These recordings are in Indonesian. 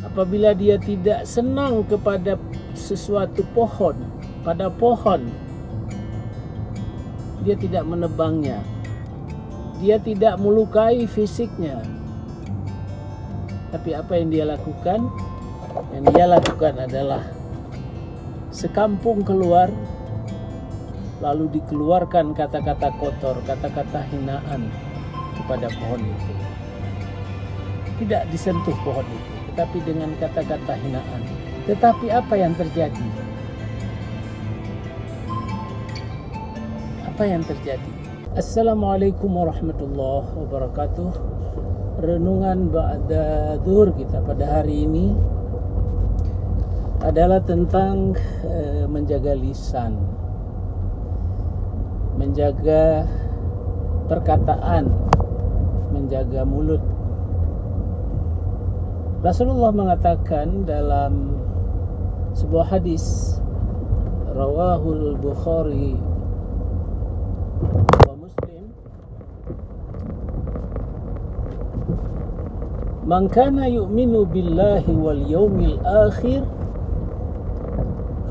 apabila dia tidak senang kepada sesuatu pohon, pada pohon, dia tidak menebangnya, dia tidak melukai fisiknya. Tapi apa yang dia lakukan? Yang dia lakukan adalah sekampung keluar, lalu dikeluarkan kata-kata kotor, kata-kata hinaan kepada pohon itu. Tidak disentuh pohon itu, tetapi dengan kata-kata hinaan. Tetapi apa yang terjadi? Apa yang terjadi? Assalamualaikum warahmatullahi wabarakatuh. Renungan ba'da zuhur kita pada hari ini adalah tentang menjaga lisan, menjaga perkataan, menjaga mulut. Rasulullah mengatakan dalam sebuah hadis rawahul Bukhari wa Muslim, man kana yu'minu billahi wal yawmil akhir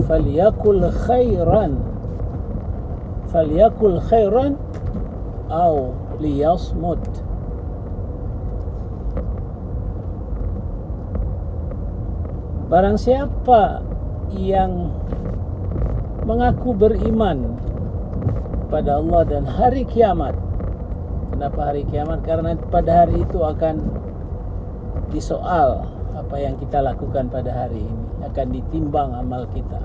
falyakul khairan aw liyasmut. Barang siapa yang mengaku beriman pada Allah dan hari kiamat. Kenapa hari kiamat? Karena pada hari itu akan disoal apa yang kita lakukan pada hari ini, akan ditimbang amal kita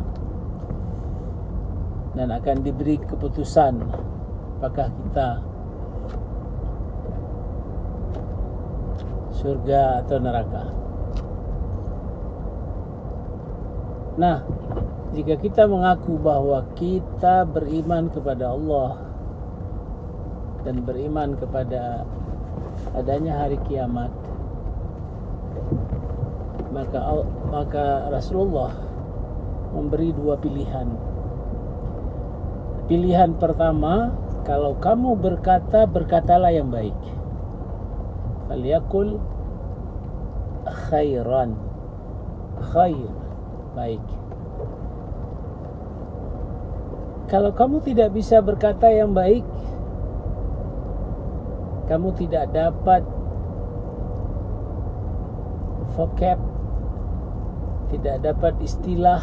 dan akan diberi keputusan apakah kita surga atau neraka. Nah, jika kita mengaku bahwa kita beriman kepada Allah dan beriman kepada adanya hari kiamat, maka Rasulullah memberi dua pilihan. Pilihan pertama, kalau kamu berkata, berkatalah yang baik. Falyakul khairan, khair, baik. Kalau kamu tidak bisa berkata yang baik, kamu tidak dapat vocab, tidak dapat istilah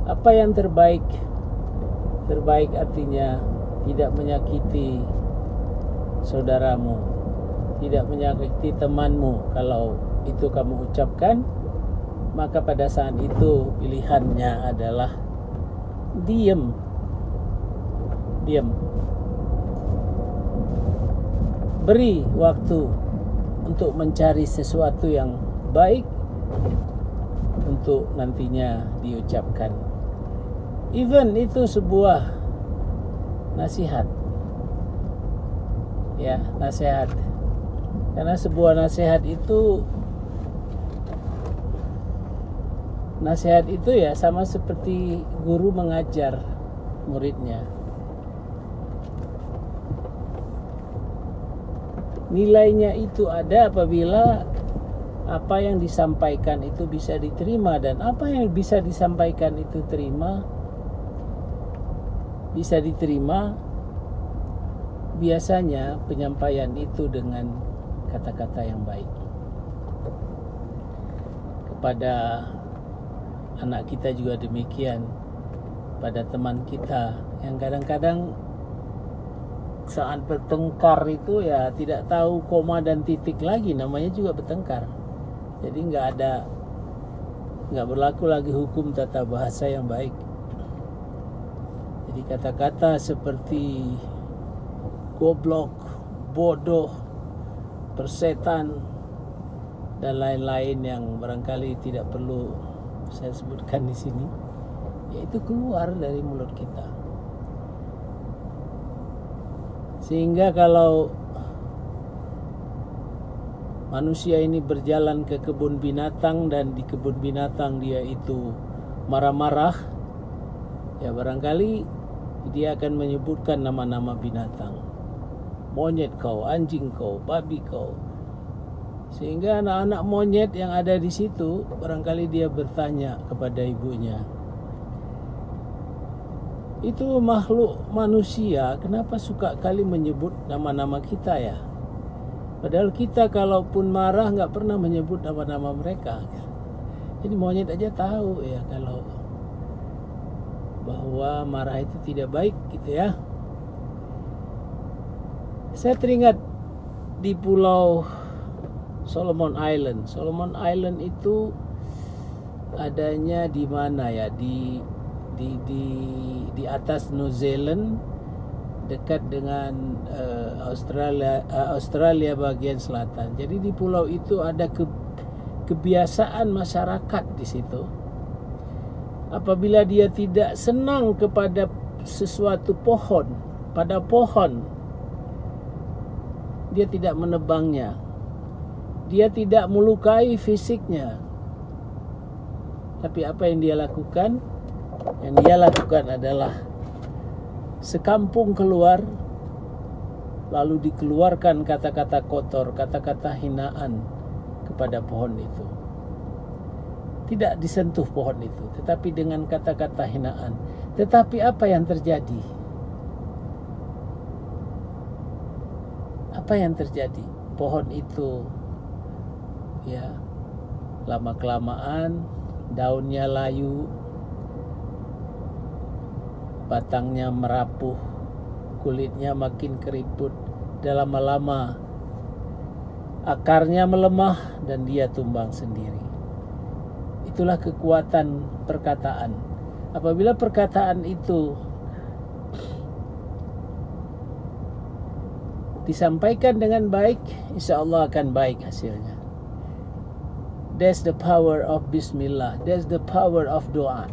apa yang terbaik. Terbaik artinya tidak menyakiti saudaramu, tidak menyakiti temanmu. Kalau itu kamu ucapkan, maka pada saat itu pilihannya adalah diam. Beri waktu untuk mencari sesuatu yang baik untuk nantinya diucapkan. Even itu sebuah nasihat. Ya, nasihat. Karena sebuah nasihat itu ya sama seperti guru mengajar muridnya. Nilainya itu ada apabila apa yang disampaikan itu bisa diterima, dan apa yang bisa disampaikan itu bisa diterima biasanya penyampaian itu dengan kata-kata yang baik. Kepada anak kita juga demikian, pada teman kita yang kadang-kadang saat bertengkar itu ya tidak tahu koma dan titik lagi, namanya juga bertengkar. Jadi nggak berlaku lagi hukum tata bahasa yang baik. Jadi kata-kata seperti goblok, bodoh, persetan dan lain-lain yang barangkali tidak perlu saya sebutkan di sini, yaitu keluar dari mulut kita. Sehingga kalau manusia ini berjalan ke kebun binatang dan di kebun binatang dia itu marah-marah, ya barangkali dia akan menyebutkan nama-nama binatang. Monyet kau, anjing kau, babi kau, Sehingga anak-anak monyet yang ada di situ barangkali dia bertanya kepada ibunya, itu makhluk manusia kenapa suka kali menyebut nama-nama kita ya? Padahal kita kalaupun marah nggak pernah menyebut nama-nama mereka. Jadi monyet aja tahu ya kalau bahwa marah itu tidak baik gitu ya. Saya teringat di pulau Solomon Island. Solomon Island itu adanya di mana ya? Di atas New Zealand, dekat dengan Australia bagian selatan. Jadi di pulau itu ada kebiasaan masyarakat di situ. Apabila dia tidak senang kepada sesuatu pohon, pada pohon, dia tidak menebangnya. Dia tidak melukai fisiknya. Tapi apa yang dia lakukan? Yang dia lakukan adalah sekampung keluar, lalu dikeluarkan kata-kata kotor, kata-kata hinaan kepada pohon itu. Tidak disentuh pohon itu, tetapi dengan kata-kata hinaan. Tetapi apa yang terjadi? Apa yang terjadi? Pohon itu ya lama-kelamaan daunnya layu, batangnya merapuh, kulitnya makin keriput, dan lama-lama akarnya melemah dan dia tumbang sendiri. Itulah kekuatan perkataan. Apabila perkataan itu disampaikan dengan baik, insya Allah akan baik hasilnya. That's the power of Bismillah. That's the power of doa.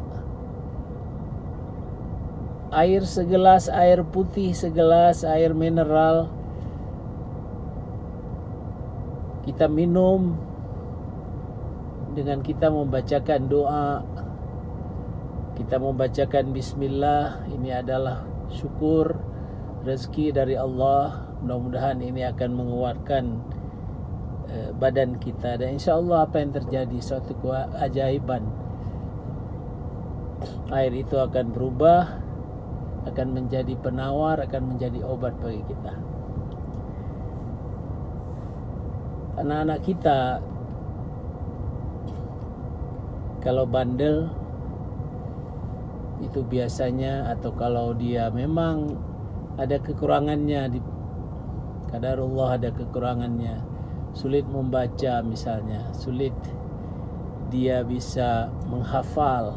Air segelas, air putih segelas, air mineral kita minum dengan kita membacakan doa, kita membacakan Bismillah. Ini adalah syukur, rezeki dari Allah. Mudah-mudahan ini akan menguatkan badan kita, dan insya Allah apa yang terjadi, suatu keajaiban. Air itu akan berubah, akan menjadi penawar, akan menjadi obat bagi kita. Anak-anak kita kalau bandel itu biasanya, atau kalau dia memang ada kekurangannya, qadarullah ada kekurangannya, sulit membaca misalnya, sulit dia bisa menghafal.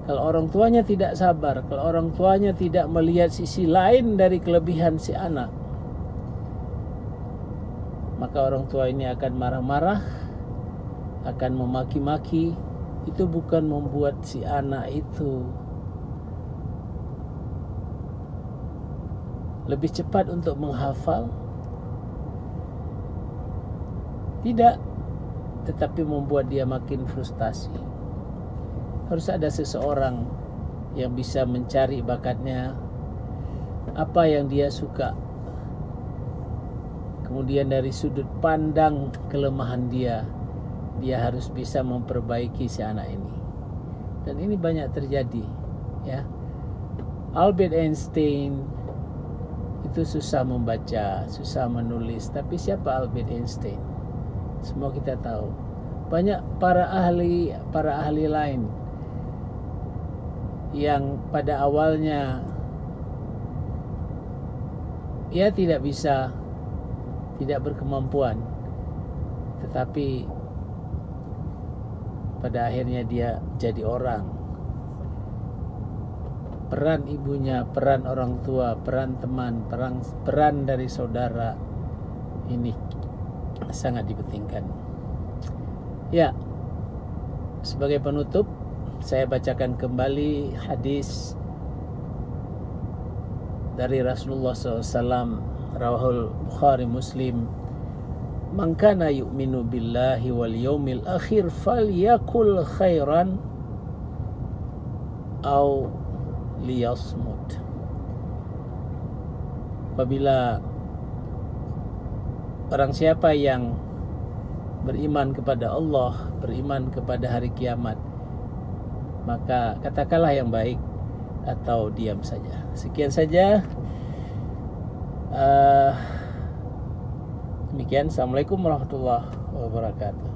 Kalau orang tuanya tidak sabar, kalau orang tuanya tidak melihat sisi lain dari kelebihan si anak, maka orang tua ini akan marah-marah, akan memaki-maki. Itu bukan membuat si anak itu lebih cepat untuk menghafal, tidak, tetapi membuat dia makin frustasi. Harus ada seseorang yang bisa mencari bakatnya, apa yang dia suka, kemudian dari sudut pandang kelemahan dia harus bisa memperbaiki si anak ini. Dan ini banyak terjadi ya. Albert Einstein itu susah membaca, susah menulis, tapi siapa Albert Einstein? Semua kita tahu. Banyak para ahli lain yang pada awalnya ia tidak bisa, tidak berkemampuan, tetapi pada akhirnya dia jadi orang. Peran ibunya, peran orang tua, peran teman, peran dari saudara ini sangat dipentingkan. Ya, sebagai penutup saya bacakan kembali hadis dari Rasulullah SAW, rawahul Bukhari Muslim. Man kana yu'minu billahi wal yawmil akhir falyakul khairan aw liyasmut. Apabila orang siapa yang beriman kepada Allah, beriman kepada hari kiamat, maka katakanlah yang baik atau diam saja. Sekian saja. Demikian. Assalamualaikum warahmatullahi wabarakatuh.